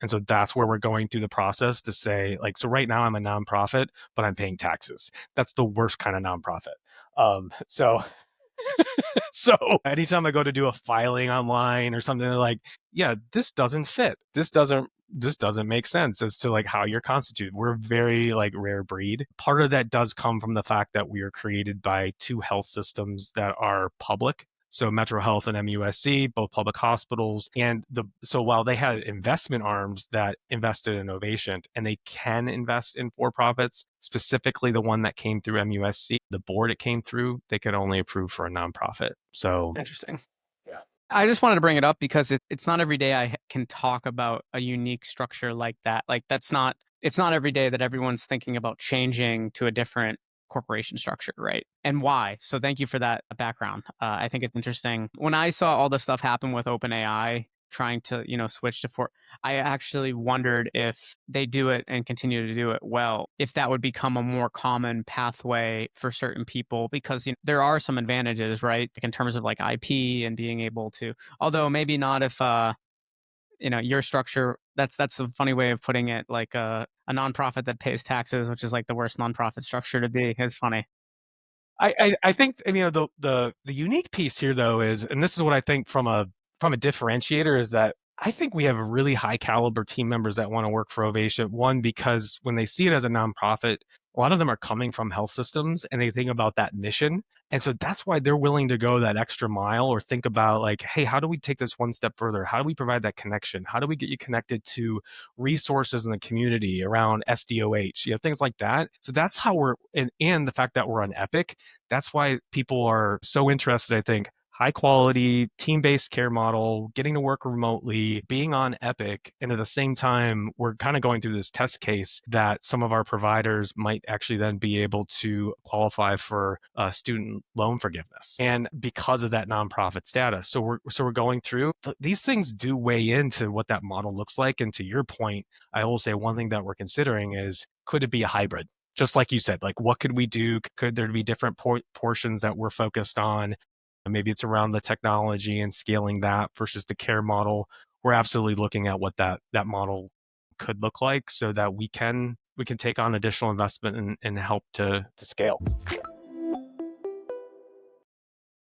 And so that's where we're going through the process to say, like, so right now I'm a nonprofit, but I'm paying taxes. That's the worst kind of nonprofit. So so anytime I go to do a filing online or something, they're like, yeah, this doesn't fit. This doesn't make sense as to like how you're constituted. We're a very like rare breed. Part of that does come from the fact that we are created by two health systems that are public. So Metro Health and MUSC, both public hospitals. And so while they had investment arms that invested in Ovatient and they can invest in for-profits, specifically the one that came through MUSC, the board it came through, they could only approve for a nonprofit. So Interesting. yeah. I just wanted to bring it up because it's not every day I can talk about a unique structure like that. Like it's not every day that everyone's thinking about changing to a different corporation structure, right? And why? So thank you for that background. I think it's interesting. When I saw all the stuff happen with OpenAI trying to, switch to I actually wondered if they do it and continue to do it well, if that would become a more common pathway for certain people, because there are some advantages, right? Like in terms of like IP and being able to, although maybe not if, your structure, that's a funny way of putting it, like a nonprofit that pays taxes, which is like the worst nonprofit structure to be. It's funny. I think the unique piece here though is, and this is what I think from a differentiator, is that I think we have really high caliber team members that want to work for Ovation. One, because when they see it as a nonprofit, a lot of them are coming from health systems and they think about that mission. And so that's why they're willing to go that extra mile or think about like, hey, how do we take this one step further? How do we provide that connection? How do we get you connected to resources in the community around SDOH, things like that. So that's how and the fact that we're on Epic, that's why people are so interested, I think. High quality, team based care model, getting to work remotely, being on Epic. And at the same time, we're kind of going through this test case that some of our providers might actually then be able to qualify for student loan forgiveness. And because of that nonprofit status. So we're going through these things do weigh into what that model looks like. And to your point, I will say one thing that we're considering is, could it be a hybrid? Just like you said, like what could we do? Could there be different portions that we're focused on? Maybe it's around the technology and scaling that versus the care model. We're absolutely looking at what that model could look like so that we can take on additional investment and help to scale.